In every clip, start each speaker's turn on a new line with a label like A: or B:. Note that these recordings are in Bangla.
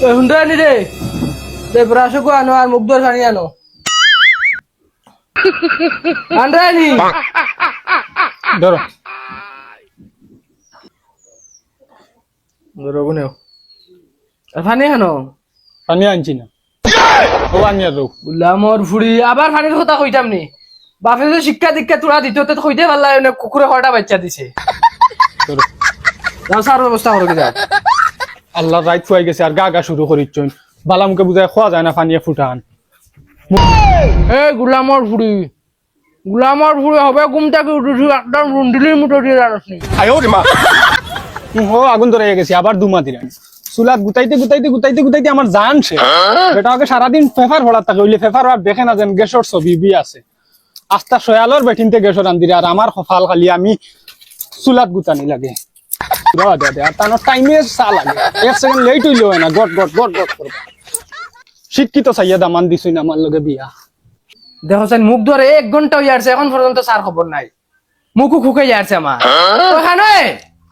A: হুন্ডানি রে দে ব্রাশকো আনো আর মুখ ধর পানি আনো আন্ডানি
B: ধরো
A: ধরো গুনেও আর পানি আনো
B: পানি আনছি না ও আনি আর
A: গুলামর ফুড়ি আবার পানির কথা কইতাম নি বাপে তো শিক্ষা দীক্ষা তোরা দিতে তো কইতে পারলা না কুকুরে হড়া বাচ্চা দিছে
B: ধরো
A: যাও সার ব্যবস্থা করো কি যাও
B: আল্লাহ রাইত ফুয়াই গেছে আর গা গা শুরু করিচ্ছেন বালা মুখে বুঝায় খোয়া যায় না পানিয়ে ফুটান
A: এ গুলামর ফুড়ি হবে ঘুমটা কি উঠেছি একদম রুন্ডিলির মুঠো দিয়ে জানাস নি
B: হো আগুন ধরে গেছে আবার দুমা দিলেন চুলাত গুতাইতে আমার জান সে বেটাকে সারাদিন পেপার ভরা থাকে ওইলে পেপার আর দেখে না যেন গ্যাসর ছবি বি আছে আস্তা সয়ালর বেঠিনতে গ্যাসর আন্দিরে আর আমার কপাল খালি আমি চুলাত গুতানি লাগে আর তানোর টাইমে চা লাগে 1 সেকেন্ড লেট হইলে হয় না গট করবা শিক্ষিত চাইয়া দামান দিছই না আমার লগে বিয়া
A: দেখো স্যার মুখ ধরে 1 ঘন্টা হয়ে যাচ্ছে এখন পর্যন্ত স্যার খবর নাই মুখও খুকে যাচ্ছে আমার ওখানে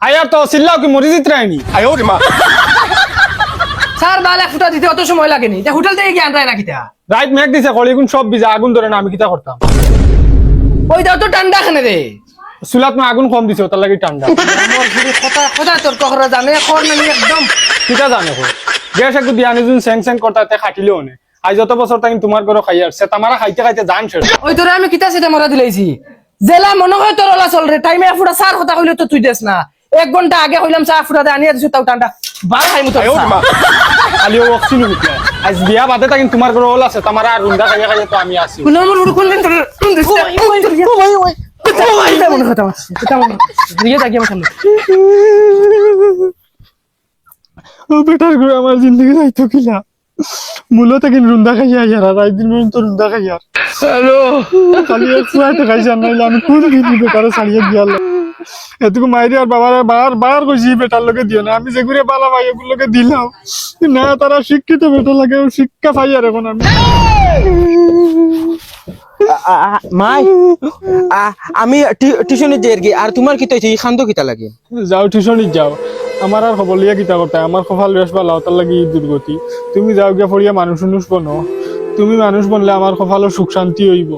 B: আয়ার তো চিল্লাও কি মরি জিত রাইনি
A: স্যার বালে ফুটা দিতে অত সময় লাগেনি তা হোটেল থেকে কি আনরাই নাকি তা
B: রাইট ম্যাক দিছে কলিগুন সব বিজা আগুন ধরে না আমি কিতা করতাম
A: ওই দাও তো ঠান্ডা খানে রে
B: চুলাত না আগুন কম দিছে ওটার লাগি ঠান্ডা
A: আমার পুরো কথা তোর কখরা জানে খর না একদম
B: কিতা জানে কো গ্যাস একটু দিয়া নিজুন স্যাং করতাতে খাটিলেও নে আজ যত বছর তাই তোমার ঘরে খাই আসছে তামারা খাইতে জান শেষ
A: ওই তোরে আমি কিতা সেটা মরা দিলাইছি জেলা মনে হয় তোর ওলা চল রে টাইমে ফুটা স্যার কথা কইলে তো তুই দেস না 1 ঘন্টা আগে কইলাম চা ফুটাতে আনিয়া দিছো তাও ঠান্ডা বার খাইমু তো
B: খালি ও অক্সিন হইতে আজ বিয়া বাদে তাই তোমার ঘরে ওলা আছে তামারা আর রুন্দা খাইয়া তো আমি আসি
A: কোন আমার কোন দিন তোর ওই মনে কথা এটা মনে দিয়ে থাকি আমার সামনে
B: ও বেটার ঘরে আমার জিন্দগি যাইতো কিলা মূলত কিন্তু রুন্দা খাইয়া আর রাত দিন পর্যন্ত রুন্দা খাইয়া
A: হ্যালো
B: খালি একটু খাইছা নাইলে আমি কোন দিন বেটারে ছাড়িয়ে গিয়াল এতটুকু মাইরি আর বাবার বার কইছি বেটার লোকে দিও না আমি যেগুলো বালা ভাই ওগুলোকে দিলাম না তারা শিক্ষিত বেটা লাগে শিক্ষা পাই আর এখন আমি
C: মাই আমি টিউশনে যাই কি আর তোমার কি তাইছে খান্দ কিতা লাগে
B: যাও টিউশনি যাও আমার আর খবর লিয়া কিতা করতে আমার কপাল বেশ ভালো তার লাগি দুর্গতি তুমি যাও গিয়া পড়িয়া মানুষ বনো তুমি মানুষ বনলে আমার কপালও সুখ শান্তি হইব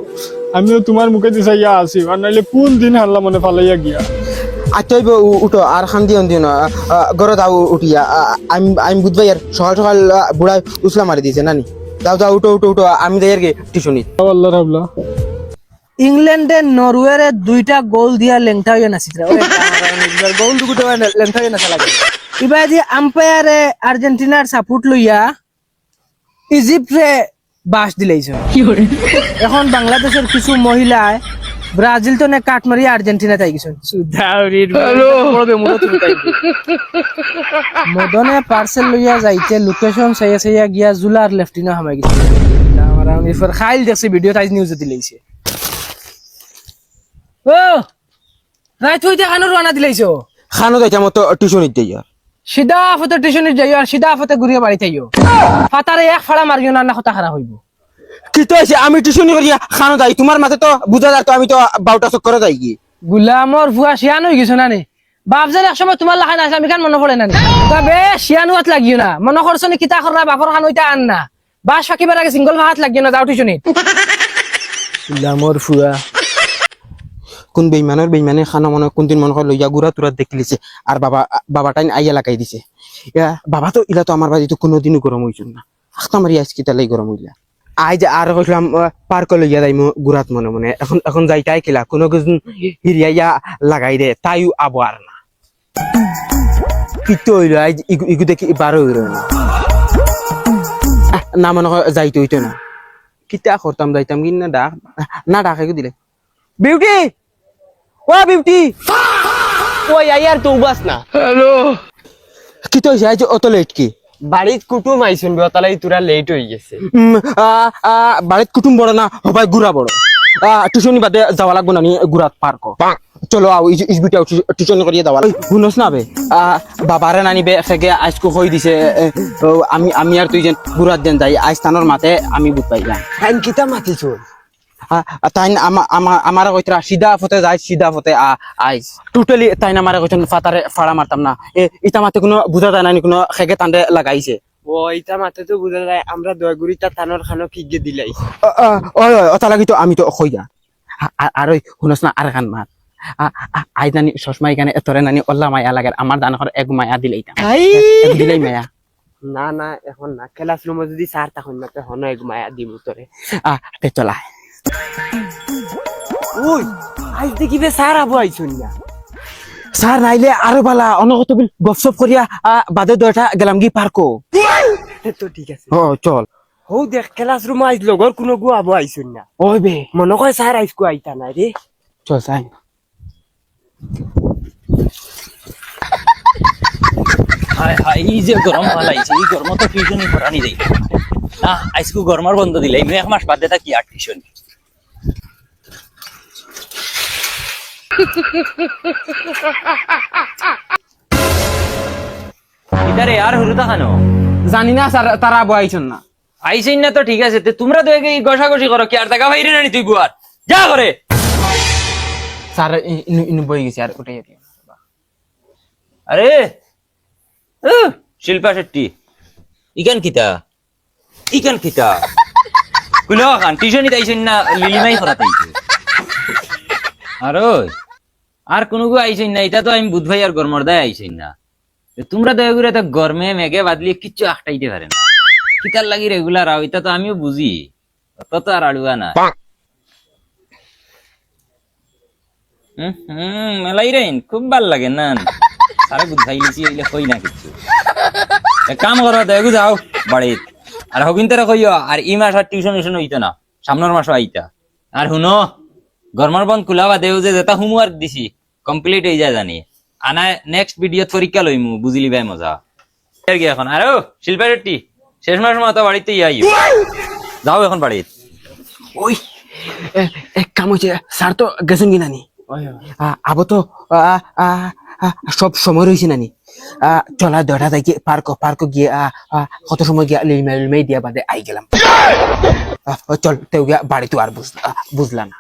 B: আমিও তোমার মুখে দিছাইয়া আছি আর নাইলে কোন দিন হারলা মনে ফালাইয়া গিয়া
C: আচ্ছা উঠো আর খান্দি দিও না গরত আও উঠিয়া আমি বুঝবাই আর সকাল সকাল বুড়া উসলা মারি দিয়েছে নানি যাও উঠো আমি যাই আর কি টিউশনি
B: আল্লাহ রাবলা
A: ইংল্যান্ডে নরওয়েরে 2টা গোল দিয়া লেংটা হইয়া নাছিরা গোল দুটো লেংটা হইয়া নাছা লাগে এবার যে আম্পায়ারে আর্জেন্টিনার সাপোর্ট লইয়া ইজিপ্টে বাস দিলাইছে এখন বাংলাদেশের কিছু মহিলায় ব্রাজিল তো নে কাট মারি আর্জেন্টিনা তাই গেছেন মদনে পার্সেল লইয়া যাইতে লোকেশন চাইয়া গিয়া জুলার লেফটিনা হামাই গেছে আমার আমি খাইল দেখছি ভিডিও তাই নিউজে দিলাইছে ও রাইত হইতে খানো রানা দিলাইছো
C: খানো যাইতে আমার তো টিউশনি যাই আর
A: সিধা ফতে টিউশনে যাইও আর সিধা ফতে ঘুরিয়ে বাড়ি যাইও ফাতারে এক ফাড়া মারিও না কথা খারাপ হইব
C: কি তো আছে আমি টিউশনি করিয়া খানো যাই তোমার মাথা তো বুঝা যায় তো আমি তো 12টা চক করে যাই কি
A: গুলামর ভুয়া শিয়ান হয়ে গেছো না নে বাপ যে একসময় তোমার লাখাই না আমি কান মনে পড়ে না তবে শিয়ান হাত লাগিও না মনে করছো নি কিতা কররা বাপর খান হইতা আন না বাস ফাঁকিবার আগে সিঙ্গল হাত লাগিও না যাও টিউশনি গুলামর ফুয়া
C: কোন বেইমানের খানা মনে কোন দিন মনে হয় লইয়া গুড়া তুরা দেখলিছে আর বাবাটাই আইয়া লাগাই দিছে বাবা তো ইলা তো আমার বাড়ি তো কোনোদিনও গরম হইছিল না আখতা মারি আজকে তালাই গরম হইলা আই যে আর কইলাম পার্ক লইয়া যাই গুড়াত মনে এখন যাইতাই কিলা কোনো কিছু হিরিয়া লাগাই দে তাইও আবো আর না কিতো হইল আই ইগু দেখি 12 হইল না মনে হয় যাইতে হইতো না কিতা করতাম যাইতাম কি না ডাকে দিলে বিউটি ও বিউটি
D: ওই আয়ার তো বাস না
A: হ্যালো
C: কি তো হইছে অত লেট কি
D: বাড়িত কুটুম আইছুন বেতালাই তুরা লেট হই গেছে
C: বাড়িত কুটুম বড় না হবাই গুড়া বড় টিউশনি বাদে যাওয়া লাগবো না গুড়াত পার্ক চলো আও ইসবিটা টিউশন করিয়ে যাওয়া শুনস না বে বাবারে নানিবে সেগে আজকে কই দিছে আমি আর তুই যেন গুড়াত দেন যাই আজ তানোর মাতে আমি বুঝ পাইলাম
D: হ্যাঁ কিতা মাতিছ
C: তাই আমার কইতরা সিধা ফতে যাই সিধা ফতে আইস টোটালি তাই আমার কইতন ফাতারে ফাড়া মারতাম না ইটা মাতে কোনো বুঝা যায় না কোনো খেগে তান্ডে লাগাইছে
D: ও এটা মাথা তো বুঝা যায় আমরা দয়গুড়িটা তানোর খানো ফিগে দিলাই
C: ওই ওটা লাগি তো আমি তো কইয়া আর ওই শুনস না আর গান মাত আই জানি সসমা এখানে তোরে নানি অল্লা মায়া লাগে আমার দানখর এক মায়া দিলেই দিলেই মায়া
D: না না এখন না ক্লাসরুমে যদি স্যার তখন না তখন এক মায়া দিব তোরে
C: তে চলা
D: ওই আজ দেখিবে স্যার আবু আইছুন না
C: স্যার নাইলে আরো বালা অনগত বিল গপসপ করিয়া বাদে দয়টা গেলাম গি পার্কো
D: তো ঠিক আছে
C: ও চল
D: হৌ দেখ ক্লাসরুমে আইজ লগর কোনো গু আবু আইছুন না
C: ওই বে
D: মনে কয় স্যার আইসকু আইতা না রে
C: চল সাই
E: হায় হায় এই যে গরম হালাইছে এই গরম তো টিউশনই করানি দেই না আজকে গরমার বন্ধ দিলে আমি এক মাস বাদ দেতা কি আর টিউশন ইদারে আর হলুদা খানো
C: জানি না স্যার তারা বয়াইছেন না
E: আইছেন না তো ঠিক আছে তে তোমরা তো এই গসাগসি করো কি আর টাকা বাইরে নানি তুই বুয়ার যা করে
C: স্যার ইনু বই গেছে আর উঠে যেতে
E: আরে শিল্পা শেট্টি ইকান কিতা কুলো খান টিউশনই তাইছেন না লিলিমাই করাতেইছে আর কোনো গো আইছেন না এটা তো আমি বুধভাই আর গরমর দায় আইছেন না তোমরা দয়া করে তো গরমে মেঘে বাদলি কিচ্ছু আখটাইতে পারে না কিতার লাগি রেগুলার আও এটা তো আমিও বুঝি তত আর আড়ুয়া না মেলাই রেন খুব ভাল লাগে না সারে বুধভাই লিছি এগুলো কই না কিচ্ছু এক কাম করো দেখো যাও বাড়িত আর হবিনতারা কইও আর ই মাস আর টিউশন হইতো না সামনের মাসও আইতা আর শুনো গরমার বন্ধ খুলাবা দেও যে যেটা হোমওয়ার্ক দিছি কমপ্লিট হয়ে যায় জানি আনা নেক্সট ভিডিওত পরীক্ষা লইমু বুঝিলি ভাই মজা আর কি এখন আরো শিল্পা রেট্টি শেষ মাস মতো বাড়িতে আইও যাও এখন বাড়িত
C: ওই এক কাম হয়েছে স্যার তো গেছেন কি নানি আবো তো সব সময় রয়েছে নানি চলা দটা যাই পার্ক গিয়ে কত সময় গিয়া লিলমাই দিয়া বাদে আই গেলাম চল তেও গিয়া বাড়ি তো আর বুঝলা না